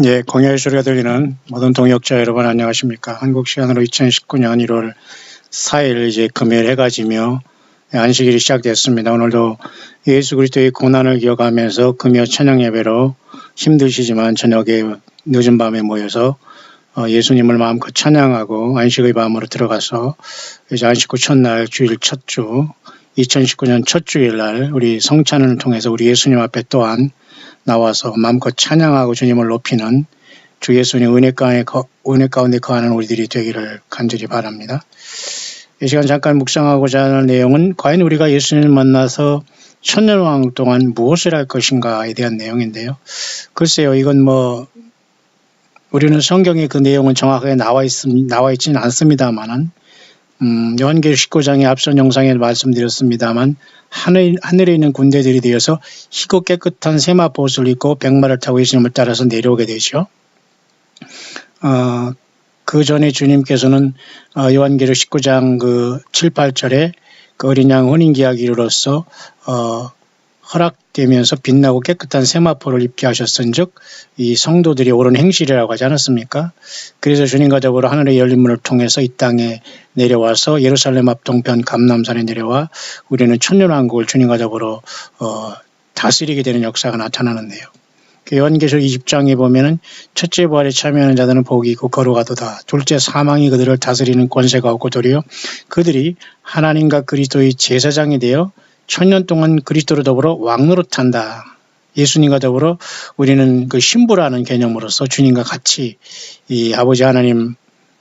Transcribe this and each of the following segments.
예, 공야의 소리가 들리는 모든 동역자 여러분 안녕하십니까. 한국 시간으로 2019년 1월 4일 이제 금요일 해가 지며 안식일이 시작됐습니다. 오늘도 예수 그리스도의 고난을 기억하면서 금요 찬양 예배로 힘드시지만 저녁에 늦은 밤에 모여서 예수님을 마음껏 찬양하고 안식의 밤으로 들어가서 이제 안식 후 첫날 주일 첫 주 2019년 첫 주일날 우리 성찬을 통해서 우리 예수님 앞에 또한 나와서 마음껏 찬양하고 주님을 높이는 주 예수님 은혜 가운데 거하는 우리들이 되기를 간절히 바랍니다. 이 시간 잠깐 묵상하고자 하는 내용은 과연 우리가 예수님을 만나서 천년왕 동안 무엇을 할 것인가에 대한 내용인데요. 글쎄요, 이건 우리는 성경에 그 내용은 정확하게 나와 있지는 않습니다만은 요한계시록 19장의 앞선 영상에 말씀드렸습니다만 하늘에 있는 군대들이 되어서 희고 깨끗한 세마포옷을 입고 백마를 타고 예수님을 따라서 내려오게 되죠. 그 전에 주님께서는 요한계시록 19장 7, 8절에 그 어린 양 혼인기하기로서 허락되면서 빛나고 깨끗한 세마포를 입게 하셨은즉 이 성도들이 옳은 행실이라고 하지 않았습니까? 그래서 주님과 더불어 하늘의 열린 문을 통해서 이 땅에 내려와서 예루살렘 앞 동편 감람산에 내려와 우리는 천년왕국을 주님과 더불어 다스리게 되는 역사가 나타나는데요. 요한계시록 20장에 보면은 첫째 부활에 참여하는 자들은 복이 있고 거룩하도다. 둘째 사망이 그들을 다스리는 권세가 없고 도리어 그들이 하나님과 그리스도의 제사장이 되어 천년 동안 그리스도로 더불어 왕노릇한다. 예수님과 더불어 우리는 그 신부라는 개념으로서 주님과 같이 이 아버지 하나님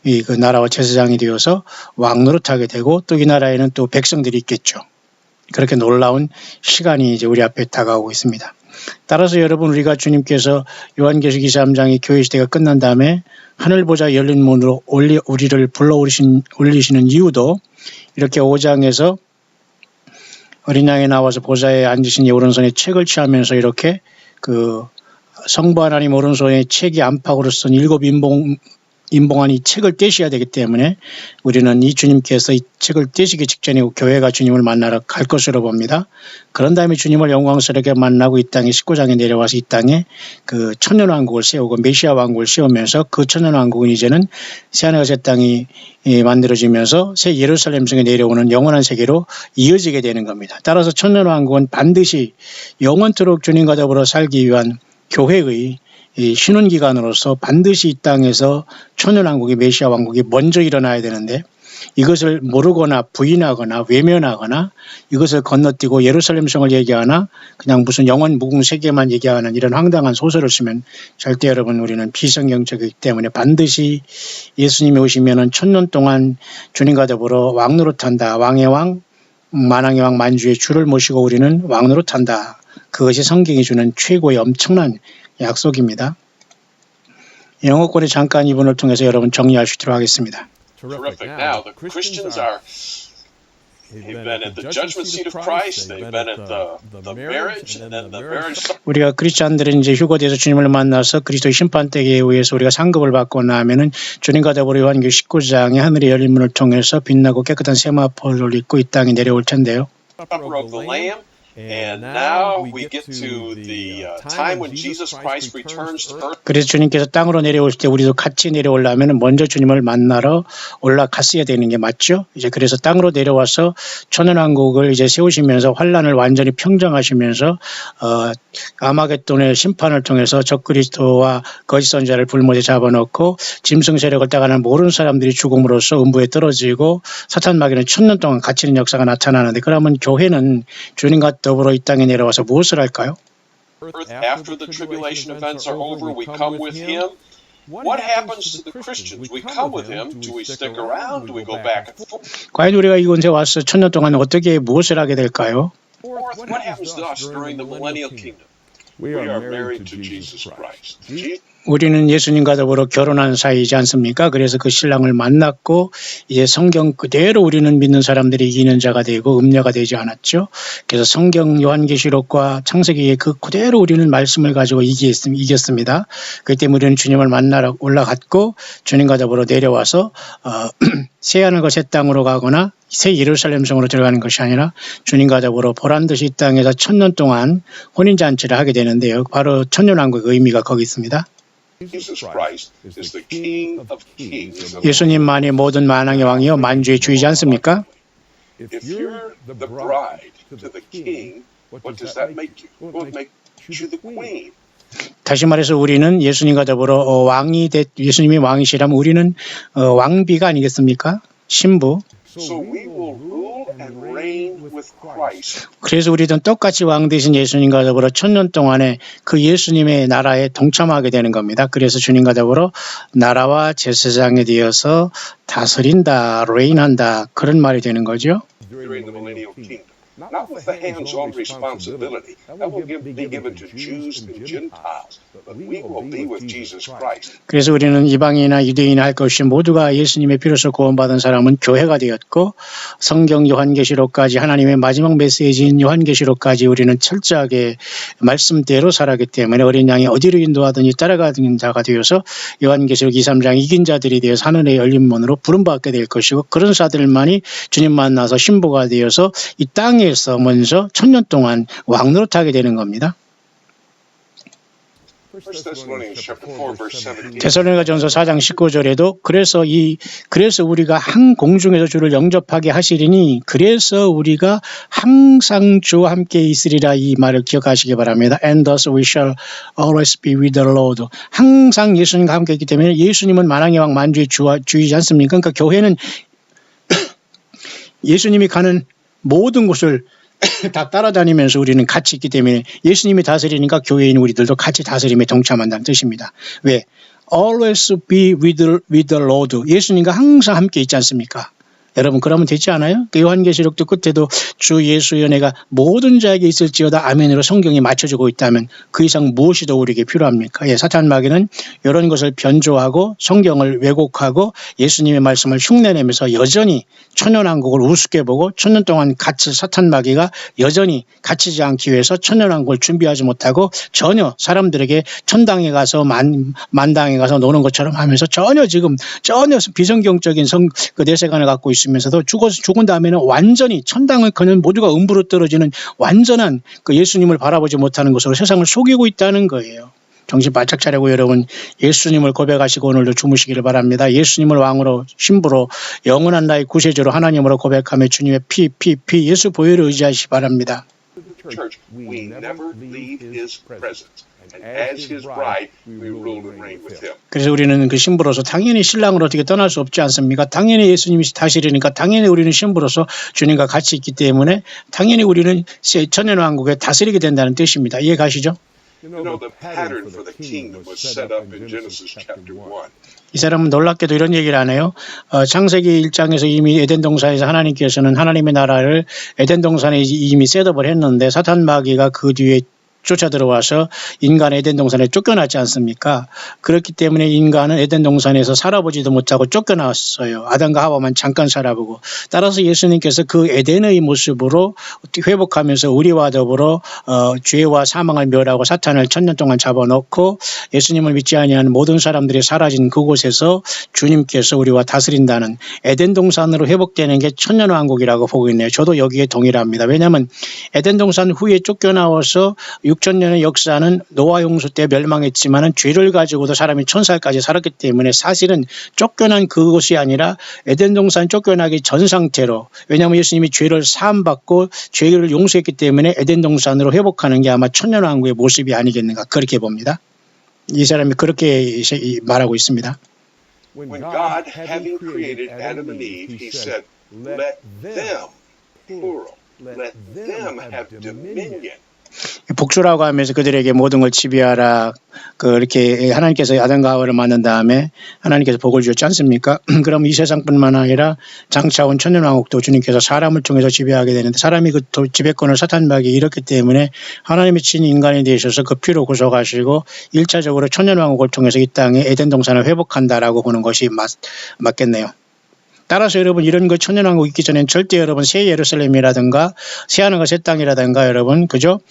그 나라와 제사장이 되어서 왕노릇하게 되고 또 이 나라에는 또 백성들이 있겠죠. 그렇게 놀라운 시간이 이제 우리 앞에 다가오고 있습니다. 따라서 여러분 우리가 주님께서 요한계시록 23장의 교회 시대가 끝난 다음에 하늘 보좌 열린 문으로 우리를 불러 올리시는 이유도 이렇게 5장에서 어린 양이 나와서 보좌에 앉으신 이 오른손에 책을 취하면서 이렇게 그 성부 하나님 오른손에 책이 안팎으로 쓴 7 인봉한 이 책을 떼셔야 되기 때문에 우리는 이 주님께서 이 책을 떼시기 직전에 교회가 주님을 만나러 갈 것으로 봅니다. 그런 다음에 주님을 영광스럽게 만나고 이 땅에 19장에 내려와서 이 땅에 그 천년왕국을 세우고 메시아 왕국을 세우면서 그 천년왕국은 이제는 새하늘과 새 땅이 만들어지면서 새 예루살렘 성에 내려오는 영원한 세계로 이어지게 되는 겁니다. 따라서 천년왕국은 반드시 영원토록 주님과 더불어 살기 위한 교회의 이 신혼기간으로서 반드시 이 땅에서 천년왕국의 메시아 왕국이 먼저 일어나야 되는데 이것을 모르거나 부인하거나 외면하거나 이것을 건너뛰고 예루살렘 성을 얘기하나 그냥 무슨 영원 무궁 세계만 얘기하는 이런 황당한 소설을 쓰면 절대 여러분 우리는 비성경적이기 때문에 반드시 예수님이 오시면은 천년 동안 주님과 더불어 왕노릇한다. 왕의 왕, 만왕의 왕 만주의 주를 모시고 우리는 왕노릇한다. 그것이 성경이 주는 최고의 엄청난 약속입니다. 영어권의 잠깐 이분을 통해서 여러분 정리할 수 있도록 하겠습니다. Terrific. Now, the Christians they've been at the judgment seat of Christ, they've been at the marriage, and then the marriage. 우리가 크리스찬들은 이제 휴거돼서 주님을 만나서 그리스도의 심판대에 의해서 우리가 상급을 받고 나면은 주님과 더불어 요한계시록 19장의 하늘의 열린 문을 통해서 빛나고 깨끗한 세마포를 입고 이 땅에 내려올 텐데요. Supper of the Lamb. And now we get to the time when Jesus Christ returns to earth. 그래서 주님께서 땅으로 내려오실 때 우리도 같이 내려오려면 먼저 주님을 만나러 올라갔어야 되는 게 맞죠. 이제 그래서 땅으로 내려와서 천년왕국을 이제 세우시면서 환란을 완전히 평정하시면서 아마겟돈의 심판을 통해서 적그리스도와 거짓 선지자를 불못에 잡아놓고 짐승 세력을 따가는 모르는 사람들이 죽음으로써 음부에 떨어지고 사탄 마귀는 천년 동안 갇히는 역사가 나타나는데 그러면 교회는 주님과 더불어 이 땅에 내려와서 무엇을 할까요? After the tribulation events are over, we come with Him. What happens to the Christians? We come with Him. Do we stick around? Do we go back and forth? 과연 우리가 이곳에 와서 천년 동안 어떻게 무엇을 하게 될까요? Fourth, what happens to us during the millennial kingdom? We are married to Jesus Christ. 우리는 예수님과 더불어 결혼한 사이이지 않습니까? 그래서 그 신랑을 만났고 이제 성경 그대로 우리는 믿는 사람들이 이기는 자가 되고 음녀가 되지 않았죠. 그래서 성경 요한계시록과 창세기에 그 그대로 우리는 말씀을 가지고 이겼습니다. 그렇기 때문에 우리는 주님을 만나러 올라갔고 주님과 더불어 내려와서 새 하늘과 새 땅으로 가거나 새 예루살렘 성으로 들어가는 것이 아니라 주님과 더불어 보란듯이 이 땅에서 천년 동안 혼인잔치를 하게 되는데요. 바로 천년왕국의 의미가 거기 있습니다. Jesus Christ is the King of Kings. 예수님만이 모든 만왕의 왕이요 만주의 주이지 않습니까? If you're the bride to the King, what does that make you? Well, it makes you the Queen. 다시 말해서 우리는 예수님과 더불어 예수님이 왕이시라면 우리는 왕비가 아니겠습니까? 신부. So we will rule and reign with Christ. 그래서 우리는 똑같이 왕 되신 예수님과 더불어 1000년 동안에 그 예수님의 나라에 동참하게 되는 겁니다. 그래서 주님과 더불어 나라와 제사장에 되어서 다스린다, 레인한다 그런 말이 되는 거죠. During the millennial kingdom. Not with the hands-on responsibility. That will be given to Jews and Gentiles. But we will be with Jesus Christ. 그래서 우리는 이방인이나 유대인이나 할 것 없이 모두가 예수님의 피로서 구원받은 사람은 교회가 되었고 성경 요한계시록까지 하나님의 마지막 메시지인 요한계시록까지 우리는 철저하게 말씀대로 살았기 때문에 어린 양이 어디로 인도하든지 따라가는 자가 되어서 요한계시록 2, 3장 이긴 자들이 되어서 하늘의 열린 문으로 부름받게 될 것이고 그런 자들만이 주님 만나서 신부가 되어서 이 땅에서 먼저 1000년 동안 왕노릇 하게 되는 겁니다. 데살로니가전서 4장 19절에도 그래서 우리가 한 공중에서 주를 영접하게 하시리니 그래서 우리가 항상 주와 함께 있으리라 이 말을 기억하시기 바랍니다. And thus we shall always be with the Lord. 항상 예수님과 함께 있기 때문에 예수님은 만왕의 왕 만주의 주이지 않습니까? 그러니까 교회는 예수님이 가는 모든 곳을 다 따라다니면서 우리는 같이 있기 때문에 예수님이 다스리니까 교회인 우리들도 같이 다스림에 동참한다는 뜻입니다. 왜? Always be with the Lord. 예수님과 항상 함께 있지 않습니까? 여러분 그러면 되지 않아요? 요한계시록도 끝에도 주 예수의 은혜가 모든 자에게 있을지어다 아멘으로 성경이 맞춰주고 있다면 그 이상 무엇이 더 우리에게 필요합니까? 사탄 마귀는 이런 것을 변조하고 성경을 왜곡하고 예수님의 말씀을 흉내내면서 여전히 천년왕국을 우습게 보고 1000년 동안 사탄 마귀가 여전히 갇히지 않기 위해서 천년왕국을 준비하지 못하고 전혀 사람들에게 천당에 가서 만당에 가서 노는 것처럼 하면서 전혀 비성경적인 그 내세관을 갖고 있으면서도 죽은 다음에는 완전히 천당을 그는 모두가 음부로 떨어지는 완전한 그 예수님을 바라보지 못하는 것으로 세상을 속이고 있다는 거예요. 정신 바짝 차리고 여러분 예수님을 고백하시고 오늘도 주무시기를 바랍니다. 예수님을 왕으로 신부로 영원한 나의 구세주로 하나님으로 고백하며 주님의 피 예수 보혈을 의지하시기 바랍니다. Church, we never leave His presence. And as His bride, we rule and reign with Him. 그래서 우리는 그 신부로서 당연히 신랑을 어떻게 떠날 수 없지 않습니까? 당연히 예수님이 다스리니까 당연히 우리는 신부로서 주님과 같이 있기 때문에 당연히 우리는 천년왕국에 다스리게 된다는 뜻입니다. 이해 가시죠? You know, the pattern for the kingdom was set up in Genesis chapter 1. 이 사람은 놀랍게도 이런 얘기를 하네요. 창세기 1장에서 이미 에덴 동산에서 하나님께서는 하나님의 나라를 에덴 동산에 이미 셋업을 했는데 사탄 마귀가 그 뒤에 쫓아 들어와서 인간 에덴 동산에 쫓겨났지 않습니까? 그렇기 때문에 인간은 에덴 동산에서 살아보지도 못하고 쫓겨났어요. 아담과 하와만 잠깐 살아보고. 따라서 예수님께서 그 에덴의 모습으로 회복하면서 우리와 더불어 죄와 사망을 멸하고 사탄을 1000년 동안 잡아놓고 예수님을 믿지 아니하는 모든 사람들이 사라진 그곳에서 주님께서 우리와 다스린다는 에덴 동산으로 회복되는 게 천년왕국이라고 보고 있네요. 저도 여기에 동의를 합니다. 왜냐하면 에덴 동산 후에 쫓겨나와서 6000년의 역사는 노아 홍수 때 멸망했지만은 죄를 가지고도 사람이 1000살까지 살았기 때문에 사실은 쫓겨난 그곳이 아니라 에덴 동산 쫓겨나기 전 상태로 왜냐하면 예수님이 죄를 사함받고 죄를 용서했기 때문에 에덴 동산으로 회복하는 게 아마 천년왕국의 모습이 아니겠는가 그렇게 봅니다. 이 사람이 그렇게 말하고 있습니다. When God, having created Adam and Eve, He said, "Let them, plural, let them have dominion." 복수라고 하면서 그들에게 모든 걸 지배하라. 그렇게 하나님께서 아담과 하와를 만든 다음에 하나님께서 복을 주셨지 않습니까? 그럼 이 세상뿐만 아니라 장차 온 천년왕국도 주님께서 사람을 통해서 지배하게 되는데 사람이 그 지배권을 사탄 마귀에 잃었기 때문에 하나님의 친히 인간이 되셔서 그 피로 구속하시고 1차적으로 천년왕국을 통해서 이 땅에 에덴 동산을 회복한다라고 보는 것이 맞겠네요. 따라서 여러분 이런 거 천년왕국 있기 전엔 절대 여러분 새 예루살렘이라든가 새 하늘과 새 땅이라든가 여러분 그죠?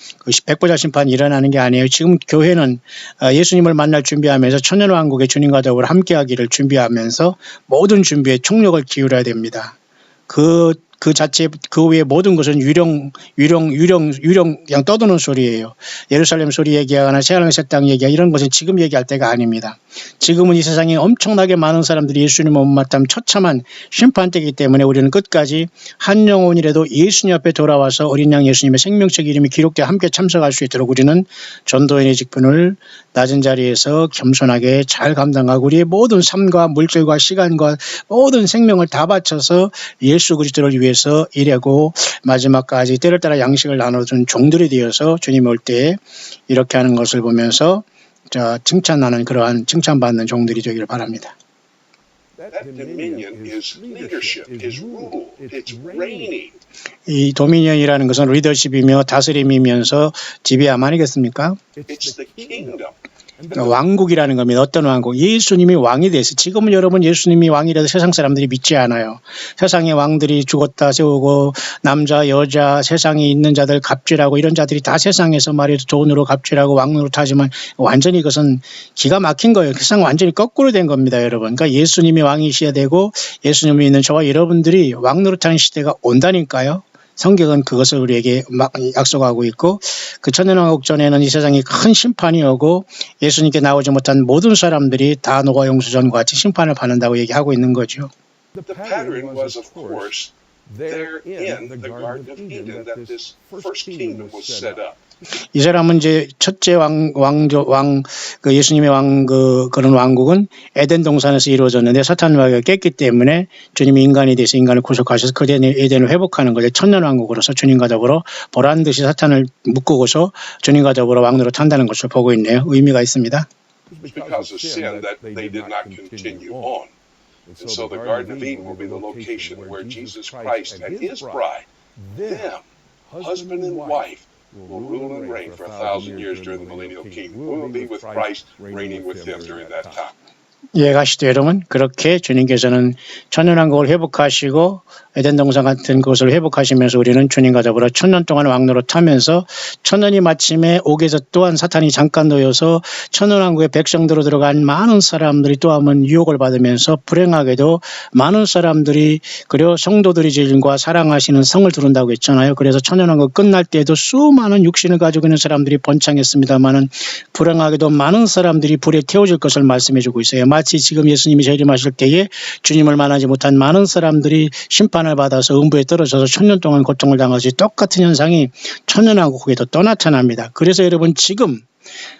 백보자 심판이 일어나는 게 아니에요. 지금 교회는 예수님을 만날 준비하면서 천년왕국의 주님과 더불어 함께하기를 준비하면서 모든 준비에 총력을 기울여야 됩니다. 그 그 자체 그 외의 모든 것은 유령 그냥 떠드는 소리예요. 예루살렘 소리 얘기하거나 새하늘 새 땅 얘기하거나 이런 것은 지금 얘기할 때가 아닙니다. 지금은 이 세상에 엄청나게 많은 사람들이 예수님을 못마땅 처참한 심판대이기 때문에 우리는 끝까지 한 영혼이라도 예수님 앞에 돌아와서 어린 양 예수님의 생명책 이름이 기록되어 함께 참석할 수 있도록 우리는 전도인의 직분을 낮은 자리에서 겸손하게 잘 감당하고 우리의 모든 삶과 물질과 시간과 모든 생명을 다 바쳐서 예수 그리스도를 위해서 일하고 마지막까지 때를 따라 양식을 나눠준 종들이 되어서 주님 올 때 이렇게 하는 것을 보면서 칭찬하는 그러한 칭찬받는 종들이 되기를 바랍니다. That dominion is leadership, is rule, it's reigning. 이 도미니언이라는 것은 리더십이며 다스림이면서 지배함 아니겠습니까? It's the kingdom. 왕국이라는 겁니다. 어떤 왕국? 예수님이 왕이 돼서 지금은 여러분 예수님이 왕이라도 세상 사람들이 믿지 않아요. 세상의 왕들이 죽었다 세우고 남자 여자 세상에 있는 자들 갑질하고 이런 자들이 다 세상에서 말해도 돈으로 갑질하고 왕노릇하지만 완전히 이것은 기가 막힌 거예요. 세상 완전히 거꾸로 된 겁니다, 여러분. 그러니까 예수님이 왕이셔야 되고 예수님이 있는 저와 여러분들이 왕노릇하는 시대가 온다니까요. 성경은 그것을 우리에게 약속하고 있고 그 천년왕국 전에는 이 세상에 큰 심판이 오고 예수님께 나오지 못한 모든 사람들이 다 노아 용수전과 같이 심판을 받는다고 얘기하고 있는 거죠. The pattern was, of course, there in the Garden of Eden that this first kingdom was set up. 이 사람은 이제 첫째 그 예수님의 그런 왕국은 에덴 동산에서 이루어졌는데 사탄 마귀가 깼기 때문에 주님이 인간이 돼서 인간을 구속하셔서 그 에덴을 회복하는 거죠. 천년왕국으로서 주님과 더불어 보란 듯이 사탄을 묶고서 주님과 더불어 왕으로 탄다는 것을 보고 있네요. 의미가 있습니다. Because of sin that they did not continue on. And so the Garden of Eden will be the location where Jesus Christ and his bride, them, husband and wife, will rule and reign for 1,000 years during the millennial kingdom. We will be with Christ, reigning with him during that time. 이해가시죠, 여러분? 그렇게 주님께서는 천년왕국을 회복하시고 에덴 동산 같은 곳을 회복하시면서 우리는 주님과 더불어 천년 동안 왕노릇하면서 천년이 마침에 오게서 또한 사탄이 잠깐 놓여서 천년왕국의 백성들로 들어간 많은 사람들이 또 한번 유혹을 받으면서 불행하게도 많은 사람들이 그리고 성도들이 주님과 사랑하시는 성을 두른다고 했잖아요. 그래서 천년왕국 끝날 때에도 수많은 육신을 가지고 있는 사람들이 번창했습니다만은 불행하게도 많은 사람들이 불에 태워질 것을 말씀해주고 있어요. 마치 지금 예수님이 재림하실 때에 주님을 만나지 못한 많은 사람들이 심판을 받아서 음부에 떨어져서 천년 동안 고통을 당하지 똑같은 현상이 천년왕국에도 또 나타납니다. 그래서 여러분 지금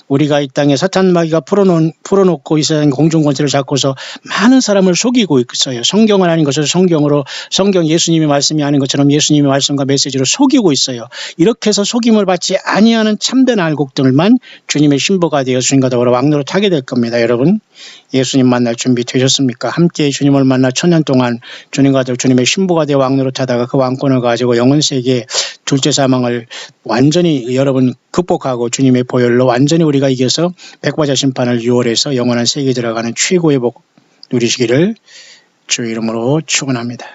우리가 이 땅에 사탄 마귀가 풀어놓고 이 세상 공중권세를 잡고서 많은 사람을 속이고 있어요. 성경은 아닌 것을 성경으로 성경 예수님이 말씀이 아닌 것처럼 예수님의 말씀과 메시지로 속이고 있어요. 이렇게 해서 속임을 받지 아니하는 참된 알곡들만 주님의 신부가 되어 주님과 더불어 왕노릇 하게 될 겁니다. 여러분 예수님 만날 준비 되셨습니까? 함께 주님을 만나 천년 동안 주님과 더불어 주님의 신부가 되어 왕노릇 하다가 그 왕권을 가지고 영혼세계 둘째 사망을 완전히 여러분 극복하고 주님의 보혈로 완전히 우리가 이겨서 백보자 심판을 유월해서 영원한 세계에 들어가는 최고의 복 누리시기를 주 이름으로 축원합니다.